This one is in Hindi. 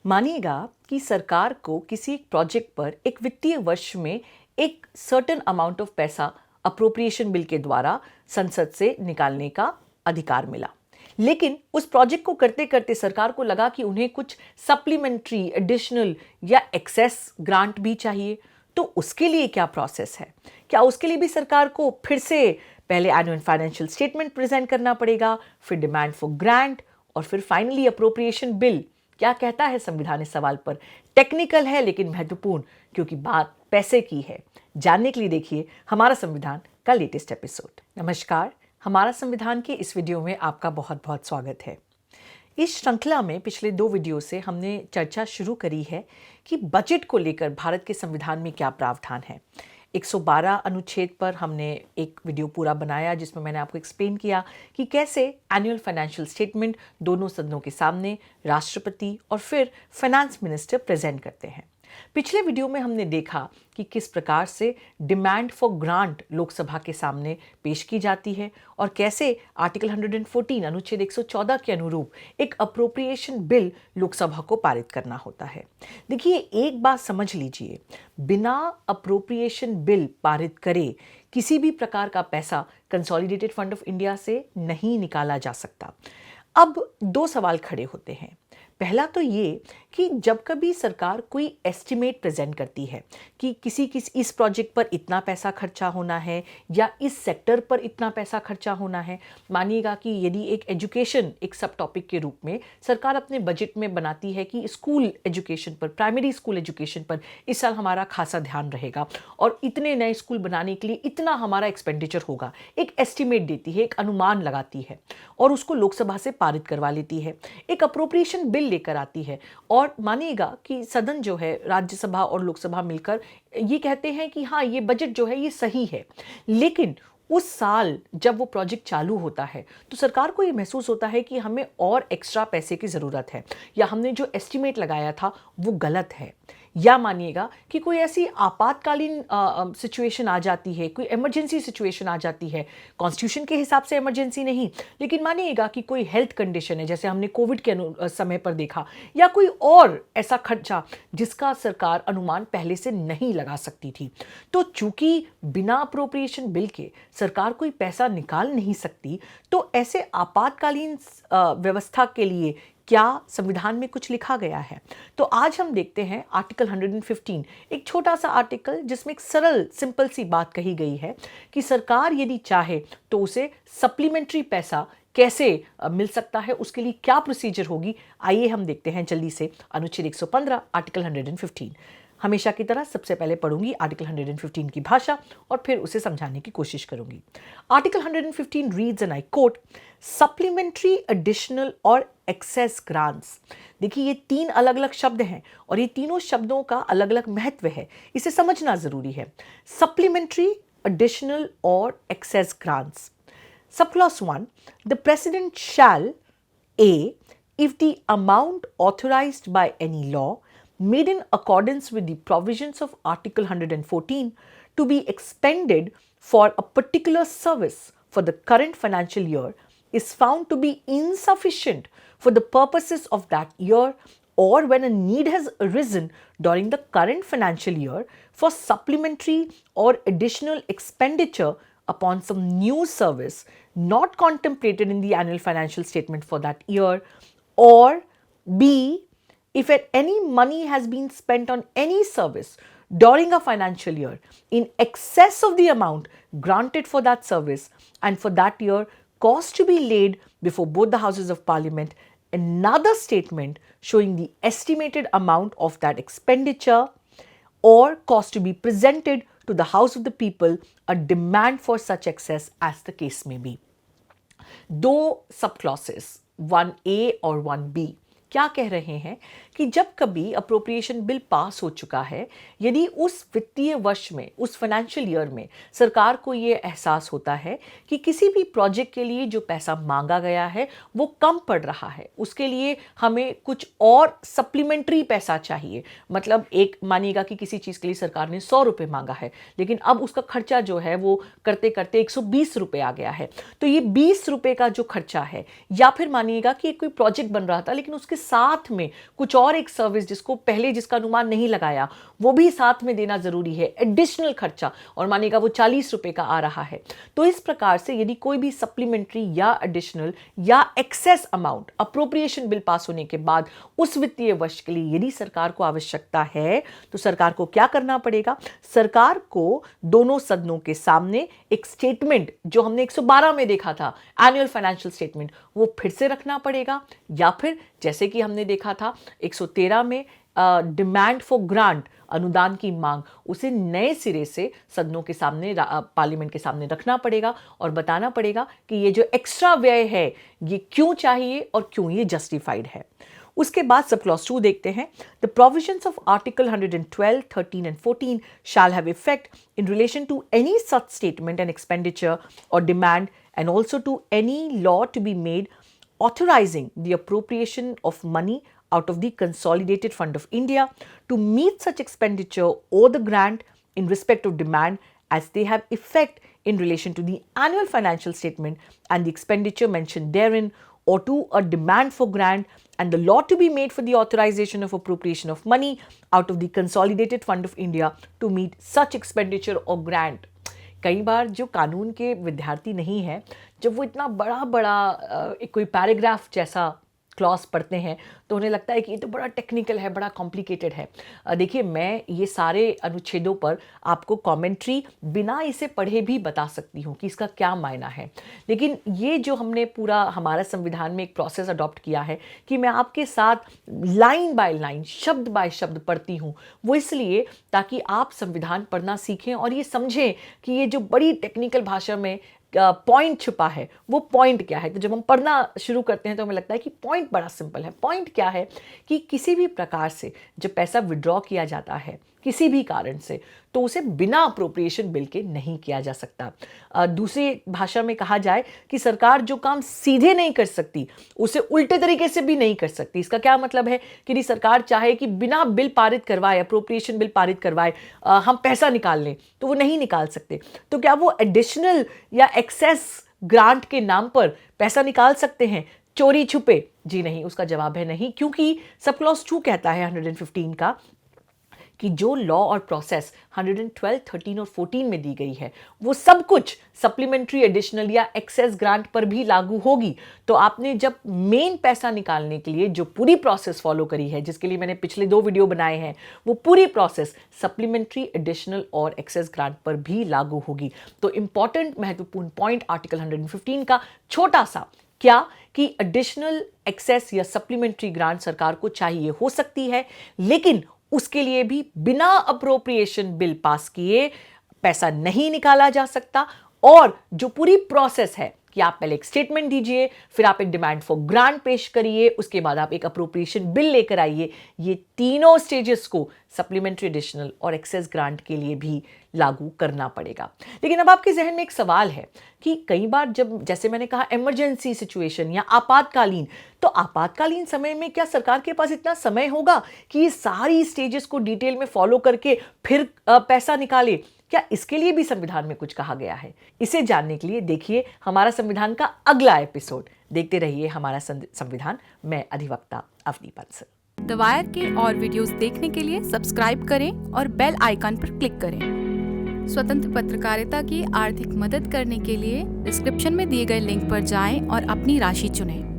मानिएगा कि सरकार को किसी एक प्रोजेक्ट पर एक वित्तीय वर्ष में एक सर्टेन अमाउंट ऑफ पैसा अप्रोप्रिएशन बिल के द्वारा संसद से निकालने का अधिकार मिला। लेकिन उस प्रोजेक्ट को करते करते सरकार को लगा कि उन्हें कुछ सप्लीमेंट्री, एडिशनल या एक्सेस ग्रांट भी चाहिए। तो उसके लिए क्या प्रोसेस है? क्या उसके लिए भी सरकार को फिर से पहले एनुअल फाइनेंशियल स्टेटमेंट प्रेजेंट करना पड़ेगा, फिर डिमांड फॉर ग्रांट और फिर फाइनली अप्रोप्रिएशन बिल? क्या कहता है संविधान इस सवाल पर? टेक्निकल है लेकिन महत्वपूर्ण, क्योंकि बात पैसे की है। जानने के लिए देखिए हमारा संविधान का लेटेस्ट एपिसोड। नमस्कार, हमारा संविधान के इस वीडियो में आपका बहुत बहुत स्वागत है। इस श्रृंखला में पिछले 2 वीडियो से हमने चर्चा शुरू करी है कि बजट को लेकर भारत के संविधान में क्या प्रावधान है। 112 अनुच्छेद पर हमने एक वीडियो पूरा बनाया जिसमें मैंने आपको एक्सप्लेन किया कि कैसे एनुअल फाइनेंशियल स्टेटमेंट दोनों सदनों के सामने राष्ट्रपति और फिर फाइनेंस मिनिस्टर प्रेजेंट करते हैं। पिछले वीडियो में हमने देखा कि किस प्रकार से डिमांड फॉर ग्रांट लोकसभा के सामने पेश की जाती है और कैसे आर्टिकल 114 अनुच्छेद 114 के अनुरूप एक अप्रोप्रिएशन बिल लोकसभा को पारित करना होता है। देखिए, एक बात समझ लीजिए, बिना अप्रोप्रिएशन बिल पारित करे किसी भी प्रकार का पैसा कंसोलिडेटेड फंड ऑफ इंडिया से नहीं निकाला जा सकता। अब 2 सवाल खड़े होते हैं। पहला तो ये कि जब कभी सरकार कोई एस्टिमेट प्रेजेंट करती है कि किसी इस प्रोजेक्ट पर इतना पैसा खर्चा होना है या इस सेक्टर पर इतना पैसा खर्चा होना है। मानिएगा कि यदि एक एजुकेशन एक सब टॉपिक के रूप में सरकार अपने बजट में बनाती है कि स्कूल एजुकेशन पर, प्राइमरी स्कूल एजुकेशन पर इस साल हमारा खासा ध्यान रहेगा और इतने नए स्कूल बनाने के लिए इतना हमारा एक्सपेंडिचर होगा, एक एस्टिमेट देती है, एक अनुमान लगाती है और उसको लोकसभा से पारित करवा लेती है, एक अप्रोप्रिएशन बिल लेकर आती है। और मानिएगा कि सदन जो है, राज्यसभा और लोकसभा मिलकर ये कहते हैं कि हाँ, ये बजट जो है ये सही है। लेकिन उस साल जब वो प्रोजेक्ट चालू होता है तो सरकार को ये महसूस होता है कि हमें और एक्स्ट्रा पैसे की ज़रूरत है या हमने जो एस्टिमेट लगाया था वो गलत है। या मानिएगा कि कोई ऐसी आपातकालीन सिचुएशन आ जाती है, कोई इमरजेंसी सिचुएशन आ जाती है, कॉन्स्टिट्यूशन के हिसाब से इमरजेंसी नहीं, लेकिन मानिएगा कि कोई हेल्थ कंडीशन है, जैसे हमने कोविड के समय पर देखा, या कोई और ऐसा खर्चा जिसका सरकार अनुमान पहले से नहीं लगा सकती थी। तो चूंकि बिना अप्रोप्रिएशन बिल के सरकार कोई पैसा निकाल नहीं सकती, तो ऐसे आपातकालीन व्यवस्था के लिए क्या संविधान में कुछ लिखा गया है? तो आज हम देखते हैं आर्टिकल 115, एक छोटा सा आर्टिकल जिसमें एक सरल सिंपल सी बात कही गई है कि सरकार यदि चाहे तो उसे सप्लीमेंट्री पैसा कैसे मिल सकता है, उसके लिए क्या प्रोसीजर होगी। आइए हम देखते हैं जल्दी से अनुच्छेद 115 आर्टिकल 115। हमेशा की तरह सबसे पहले पढ़ूंगी आर्टिकल 115 की भाषा और फिर उसे समझाने की कोशिश करूंगी। Article 115 reads and I quote, supplementary, additional और एक्सेस ग्रांट्स। देखिए, ये 3 अलग अलग शब्द हैं और ये तीनों शब्दों का अलग अलग महत्व है, इसे समझना जरूरी है। सप्लीमेंट्री, एडिशनल और excess grants. Sub clause 1, the president shall A, if the amount authorized by any law made in accordance with the provisions of Article 114 to be expended for a particular service for the current financial year is found to be insufficient for the purposes of that year, or when a need has arisen during the current financial year for supplementary or additional expenditure upon some new service not contemplated in the annual financial statement for that year, or B, if any money has been spent on any service during a financial year in excess of the amount granted for that service and for that year caused to be laid before both the houses of parliament another statement showing the estimated amount of that expenditure, or caused to be presented to the house of the people a demand for such excess as the case may be. 2 सब क्लॉसेस 1A और 1B क्या कह रहे हैं कि जब कभी अप्रोप्रिएशन बिल पास हो चुका है, यदि उस वित्तीय वर्ष में, उस फाइनेंशियल ईयर में सरकार को ये एहसास होता है कि किसी भी प्रोजेक्ट के लिए जो पैसा मांगा गया है वो कम पड़ रहा है, उसके लिए हमें कुछ और सप्लीमेंट्री पैसा चाहिए। मतलब एक मानिएगा कि किसी चीज़ के लिए सरकार ने 100 रुपये मांगा है, लेकिन अब उसका खर्चा जो है वो करते करते 120 रुपये आ गया है। तो ये 20 रुपये का जो खर्चा है, या फिर मानिएगा कि कोई प्रोजेक्ट बन रहा था लेकिन उसके साथ में कुछ और एक सर्विस जिसको पहले जिसका अनुमान नहीं लगाया वो भी साथ में देना जरूरी है, एडिशनल खर्चा, और मानिएगा वो 40 रुपए का आ रहा है। तो इस प्रकार से यदि कोई भी सप्लीमेंट्री या एडिशनल या excess amount appropriation bill pass होने के बाद उस वित्तीय वर्ष के लिए यदि सरकार को आवश्यकता है तो सरकार को क्या करना पड़ेगा? सरकार को दोनों सदनों के सामने एक स्टेटमेंट जो हमने 112 में देखा था, एनुअल फाइनेंशियल स्टेटमेंट, वो फिर से रखना पड़ेगा, या फिर जैसे कि हमने देखा था 113 में डिमांड फॉर ग्रांट, अनुदान की मांग, उसे नए सिरे से सदनों के सामने, पार्लियामेंट के सामने रखना पड़ेगा और बताना पड़ेगा कि ये जो एक्स्ट्रा व्यय है ये क्यों चाहिए और क्यों ये जस्टिफाइड है। उसके बाद सब क्लॉज 2 देखते हैं। The provisions of article 112, 13 and 14 shall have effect in relation to any such statement and expenditure और demand and also to any law to be made authorizing the appropriation of money out of the Consolidated Fund of India to meet such expenditure or the grant in respect of demand as they have effect in relation to the annual financial statement and the expenditure mentioned therein, or to a demand for grant and the law to be made for the authorization of appropriation of money out of the Consolidated Fund of India to meet such expenditure or grant। कई बार जो कानून के विद्यार्थी नहीं है, जब वो इतना बड़ा बड़ा एक कोई पैराग्राफ जैसा क्लॉज पढ़ते हैं तो उन्हें लगता है कि ये तो बड़ा टेक्निकल है, बड़ा कॉम्प्लिकेटेड है। देखिए, मैं ये सारे अनुच्छेदों पर आपको कमेंट्री बिना इसे पढ़े भी बता सकती हूँ कि इसका क्या मायना है, लेकिन ये जो हमने पूरा हमारा संविधान में एक प्रोसेस अडॉप्ट किया है कि मैं आपके साथ लाइन बाय लाइन, शब्द बाय शब्द पढ़ती हूँ, वो इसलिए ताकि आप संविधान पढ़ना सीखें और ये समझें कि ये जो बड़ी टेक्निकल भाषा में पॉइंट छुपा है वो पॉइंट क्या है। तो जब हम पढ़ना शुरू करते हैं तो हमें लगता है कि पॉइंट बड़ा सिंपल है। पॉइंट क्या है कि किसी भी प्रकार से जब पैसा विड्रॉ किया जाता है किसी भी कारण से, तो उसे बिना अप्रोप्रिएशन बिल के नहीं किया जा सकता। दूसरी भाषा में कहा जाए कि सरकार जो काम सीधे नहीं कर सकती उसे उल्टे तरीके से भी नहीं कर सकती। इसका क्या मतलब है कि यदि सरकार चाहे कि बिना बिल पारित करवाए, अप्रोप्रिएशन बिल पारित करवाए हम पैसा निकाल लें, तो वो नहीं निकाल सकते। तो क्या वो एडिशनल या एक्सेस ग्रांट के नाम पर पैसा निकाल सकते हैं चोरी छुपे? जी नहीं, उसका जवाब है नहीं, क्योंकि सब क्लॉज 2 कहता है 115 का कि जो लॉ और प्रोसेस 112, 13 और 14 में दी गई है वो सब कुछ सप्लीमेंट्री, एडिशनल या एक्सेस ग्रांट पर भी लागू होगी। तो आपने जब मेन पैसा निकालने के लिए जो पूरी प्रोसेस फॉलो करी है, जिसके लिए मैंने पिछले 2 वीडियो बनाए हैं, वो पूरी प्रोसेस सप्लीमेंट्री, एडिशनल और एक्सेस ग्रांट पर भी लागू होगी। तो इंपॉर्टेंट महत्वपूर्ण पॉइंट आर्टिकल 115 का छोटा सा क्या कि एडिशनल, एक्सेस या सप्लीमेंट्री ग्रांट सरकार को चाहिए हो सकती है, लेकिन उसके लिए भी बिना अप्रोप्रिएशन बिल पास किए पैसा नहीं निकाला जा सकता। और जो पूरी प्रोसेस है कि आप पहले एक स्टेटमेंट दीजिए, फिर आप एक डिमांड फॉर ग्रांट पेश करिए, उसके बाद आप एक अप्रोप्रिएशन बिल लेकर आइए, ये तीनों स्टेजेस को सप्लीमेंट्री, एडिशनल और एक्सेस ग्रांट के लिए भी लागू करना पड़ेगा। लेकिन अब आपके जहन में एक सवाल है कि कई बार जब, जैसे मैंने कहा, इमरजेंसी सिचुएशन या आपातकालीन, तो आपातकालीन समय में क्या सरकार के पास इतना समय होगा कि ये सारी स्टेजेस को डिटेल में फॉलो करके फिर पैसा निकाले? क्या इसके लिए भी संविधान में कुछ कहा गया है? इसे जानने के लिए देखिए हमारा संविधान का अगला एपिसोड। देखते रहिए हमारा संविधान। मैं अधिवक्ता अवनी बंसल। द वायर के और वीडियोस देखने के लिए सब्सक्राइब करें और बेल आइकन पर क्लिक करें। स्वतंत्र पत्रकारिता की आर्थिक मदद करने के लिए डिस्क्रिप्शन में दिए गए लिंक पर जाएं और अपनी राशि चुनें।